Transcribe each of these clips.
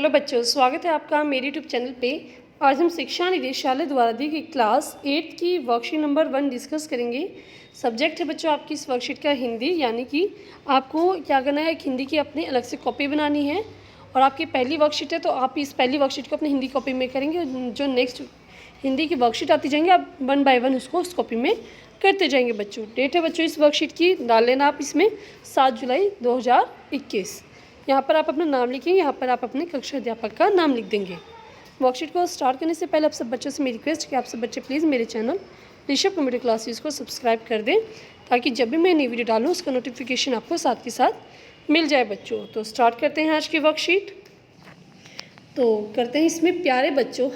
Hello बच्चों, स्वागत है आपका मेरे यूट्यूब चैनल पे। आज हम शिक्षा निदेशालय द्वारा दी गई क्लास 8 की वर्कशीट नंबर 1 डिस्कस करेंगे। सब्जेक्ट है बच्चों आपकी इस वर्कशीट का हिंदी, यानी कि आपको क्या करना है, एक हिंदी की अपनी अलग से कॉपी बनानी है। और आपकी पहली वर्कशीट है तो आप इस पहली वर्कशीट को अपनी हिंदी कॉपी में करेंगे। जो नेक्स्ट हिंदी की वर्कशीट आती जाएंगे आप 1 बाय 1 उसको उस कॉपी में करते जाएंगे बच्चों। डेट है बच्चों इस वर्कशीट की, डाल लेना आप इसमें 7 जुलाई 2021। यहाँ पर आप अपना नाम लिखेंगे, यहाँ पर आप अपने कक्षा अध्यापक का नाम लिख देंगे। वर्कशीट को स्टार्ट करने से पहले आप सब बच्चों से मेरी रिक्वेस्ट कि आप सब बच्चे प्लीज़ मेरे चैनल ऋषभ कंप्यूटर क्लासेस को सब्सक्राइब कर दें, ताकि जब भी मैं नई वीडियो डालूँ उसका नोटिफिकेशन आपको साथ के साथ मिल जाए बच्चों। तो स्टार्ट करते हैं आज की वर्कशीट। तो करते हैं इसमें, प्यारे बच्चों,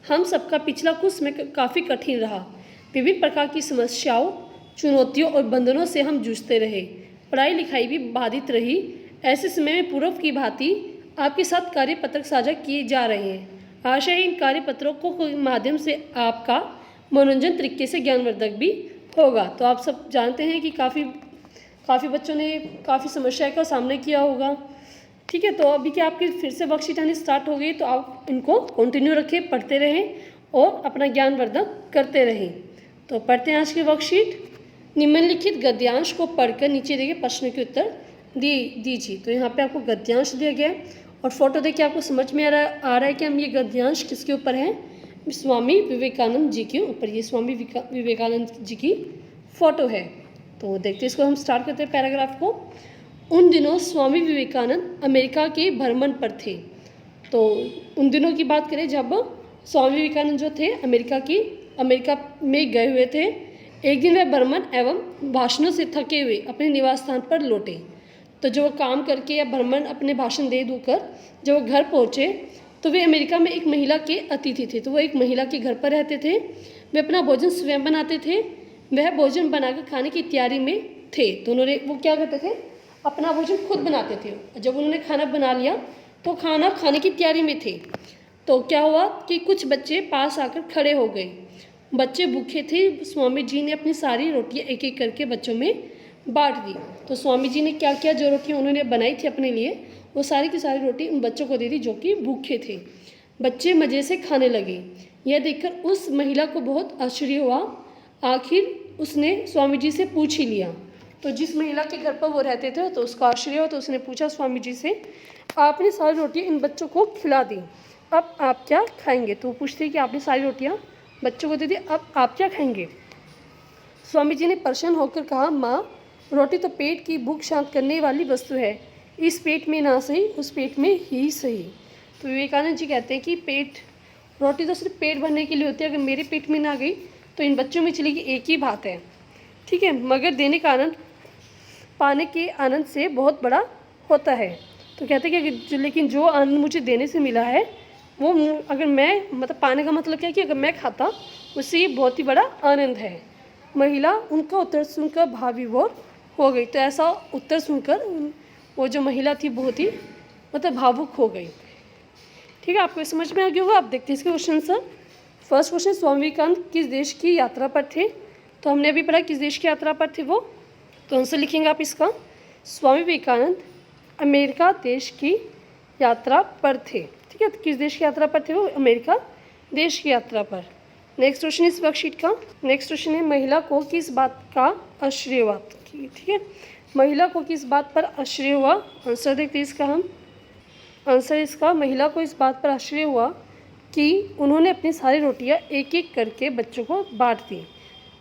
हम सबका पिछला कुछ समय काफ़ी कठिन रहा। विभिन्न प्रकार की समस्याओं, चुनौतियों और बंधनों से हम जूझते रहे। पढ़ाई लिखाई भी बाधित रही। ऐसे समय में पूर्व की भांति आपके साथ कार्यपत्र साझा किए जा रहे हैं। आशा है इन कार्यपत्रों के माध्यम से आपका मनोरंजन तरीके से ज्ञानवर्धक भी होगा। तो आप सब जानते हैं कि काफ़ी बच्चों ने काफ़ी समस्या का सामना किया होगा। ठीक है, तो अभी क्या आपकी फिर से वर्कशीट आनी स्टार्ट हो गई, तो आप इनको कंटिन्यू रखें, पढ़ते रहें और अपना ज्ञानवर्धक करते रहें। तो पढ़ते हैं आज की वर्कशीट। निम्नलिखित गद्यांश को पढ़कर नीचे दिए गए प्रश्न के उत्तर दीजिए। तो यहाँ पे आपको गद्यांश दिया गया है और फोटो देखिए, आपको समझ में आ रहा है कि हम ये गद्यांश किसके ऊपर है, स्वामी विवेकानंद जी के ऊपर। ये स्वामी विवेकानंद जी की फ़ोटो है। तो देखते इसको हम स्टार्ट करते हैं पैराग्राफ को। उन दिनों स्वामी विवेकानंद अमेरिका के भ्रमण पर थे। तो उन दिनों की बात करें जब स्वामी विवेकानंद जो थे अमेरिका में गए हुए थे। एक दिन वे भ्रमण एवं भाषणों से थके हुए अपने निवास स्थान पर लौटे। तो जो वो काम करके या भ्रमण अपने भाषण दे दूकर जब वो घर पहुँचे तो वे अमेरिका में एक महिला के अतिथि थे। तो वो एक महिला के घर पर रहते थे। वे अपना भोजन स्वयं बनाते थे। वह भोजन बनाकर खाने की तैयारी में थे। तो वो क्या करते थे, अपना भोजन खुद बनाते थे। जब उन्होंने खाना बना लिया तो खाना खाने की तैयारी में थे। तो क्या हुआ कि कुछ बच्चे पास आकर खड़े हो गए। बच्चे भूखे थे। स्वामी जी ने अपनी सारी रोटियां एक एक करके बच्चों में बांट दी। तो स्वामी जी ने क्या किया, जो रोटियां उन्होंने बनाई थी अपने लिए, वो सारी की सारी रोटी उन बच्चों को दे दी जो कि भूखे थे। बच्चे मज़े से खाने लगे। यह देखकर उस महिला को बहुत आश्चर्य हुआ। आखिर उसने स्वामी जी से पूछ ही लिया। तो जिस महिला के घर पर वो रहते थे तो उसका आश्चर्य हुआ, तो उसने पूछा स्वामी जी से, आपने सारी रोटियाँ इन बच्चों को खिला दी, अब आप क्या खाएंगे। तो वो पूछते हैं कि आपने सारी रोटियाँ बच्चों को दे दी, अब आप क्या खाएंगे। स्वामी जी ने प्रसन्न होकर कहा, माँ, रोटी तो पेट की भूख शांत करने वाली वस्तु है। इस पेट में ना सही उस पेट में ही सही। तो विवेकानंद जी कहते हैं कि रोटी तो सिर्फ पेट भरने के लिए होती है। अगर मेरे पेट में ना गई तो इन बच्चों में चलेगी, एक ही बात है। ठीक है, मगर देने का आनंद पाने के आनंद से बहुत बड़ा होता है। तो कहते हैं कि लेकिन जो आनंद मुझे देने से मिला है वो अगर मैं पाने का मतलब क्या है कि अगर मैं खाता उससे ये बहुत ही बड़ा आनंद है। महिला उनका उत्तर सुनकर भावविभोर हो गई। तो ऐसा उत्तर सुनकर वो जो महिला थी बहुत ही भावुक हो गई। ठीक है, आपको समझ में आ गया होगा। आप देखते हैं इसके question sir. First question, Swami Vivekananda किस देश की यात्रा पर थे। तो हमने अभी पढ़ा किस देश की यात्रा पर थे वो। तो आंसर लिखेंगे आप इसका, स्वामी विवेकानंद अमेरिका देश की यात्रा पर थे। ठीक है, तो किस देश की यात्रा पर थे वो, अमेरिका देश की यात्रा पर। नेक्स्ट क्वेश्चन इस वर्कशीट का, नेक्स्ट क्वेश्चन है, महिला को किस बात का आश्चर्य हुआ। ठीक है, महिला को किस बात पर आश्चर्य हुआ। आंसर देखते हैं इसका हम। आंसर इसका, महिला को इस बात पर आश्चर्य हुआ कि उन्होंने अपनी सारी रोटियां एक एक करके बच्चों को बांट दी।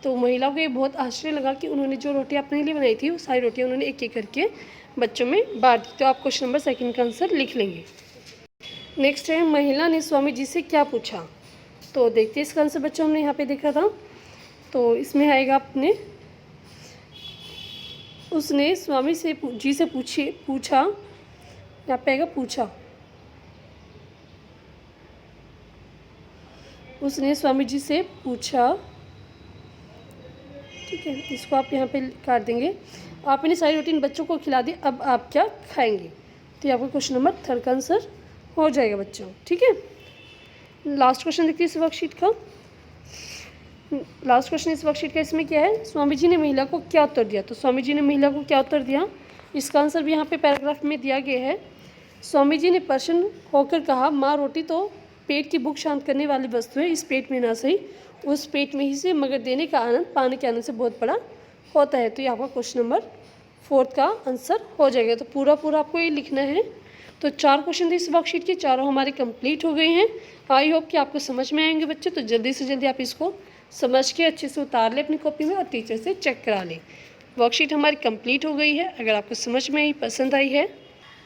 तो महिला को ये बहुत आश्चर्य लगा कि उन्होंने जो रोटियां अपने लिए बनाई थी वो सारी रोटियां उन्होंने एक एक करके बच्चों में बांट दी। तो आप क्वेश्चन नंबर 2 का आंसर लिख लेंगे। नेक्स्ट है, महिला ने स्वामी जी से क्या पूछा। तो देखते हैं इसका आंसर बच्चों, हमने यहाँ पे देखा था। तो इसमें आएगा अपने, उसने स्वामी जी से पूछा, यहाँ पे आएगा पूछा। उसने स्वामी जी से पूछा। ठीक है, इसको आप यहाँ पे काट देंगे। आपने सारी रोटी इन बच्चों को खिला दी, अब आप क्या खाएंगे। तो ये आपका क्वेश्चन नंबर 3 का आंसर हो जाएगा बच्चों। ठीक है, लास्ट क्वेश्चन देखिए इस वर्कशीट का। लास्ट क्वेश्चन इस वर्कशीट का, इसमें क्या है, स्वामी जी ने महिला को क्या उत्तर दिया। तो स्वामी जी ने महिला को क्या उत्तर दिया, इसका आंसर भी यहाँ पे पैराग्राफ में दिया गया है। स्वामी जी ने प्रसन्न होकर कहा, माँ रोटी तो पेट की भूख शांत करने वाली वस्तु है, इस पेट में ना सही उस पेट में ही से, मगर देने का आनंद पाने के आनंद से बहुत बड़ा होता है। तो ये आपका क्वेश्चन नंबर 4 का आंसर हो जाएगा। तो पूरा आपको ये लिखना है। तो 4 क्वेश्चन थे इस वर्कशीट के, चारों हमारे कंप्लीट हो गए हैं। आई होप कि आपको समझ में आएंगे बच्चे। तो जल्दी से जल्दी आप इसको समझ के अच्छे से उतार लें अपनी कॉपी में और टीचर से चेक करा लें। वर्कशीट हमारी कंप्लीट हो गई है। अगर आपको समझ में आई, पसंद आई है,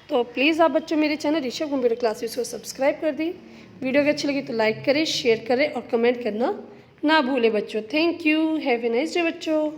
तो प्लीज़ आप बच्चों मेरे चैनल ऋषभ कंप्यूटर क्लासेस को सब्सक्राइब कर दें। वीडियो अगर अच्छी लगी तो लाइक करें, शेयर करें और कमेंट करना ना भूलें बच्चों। Thank you. Have a nice day बच्चों।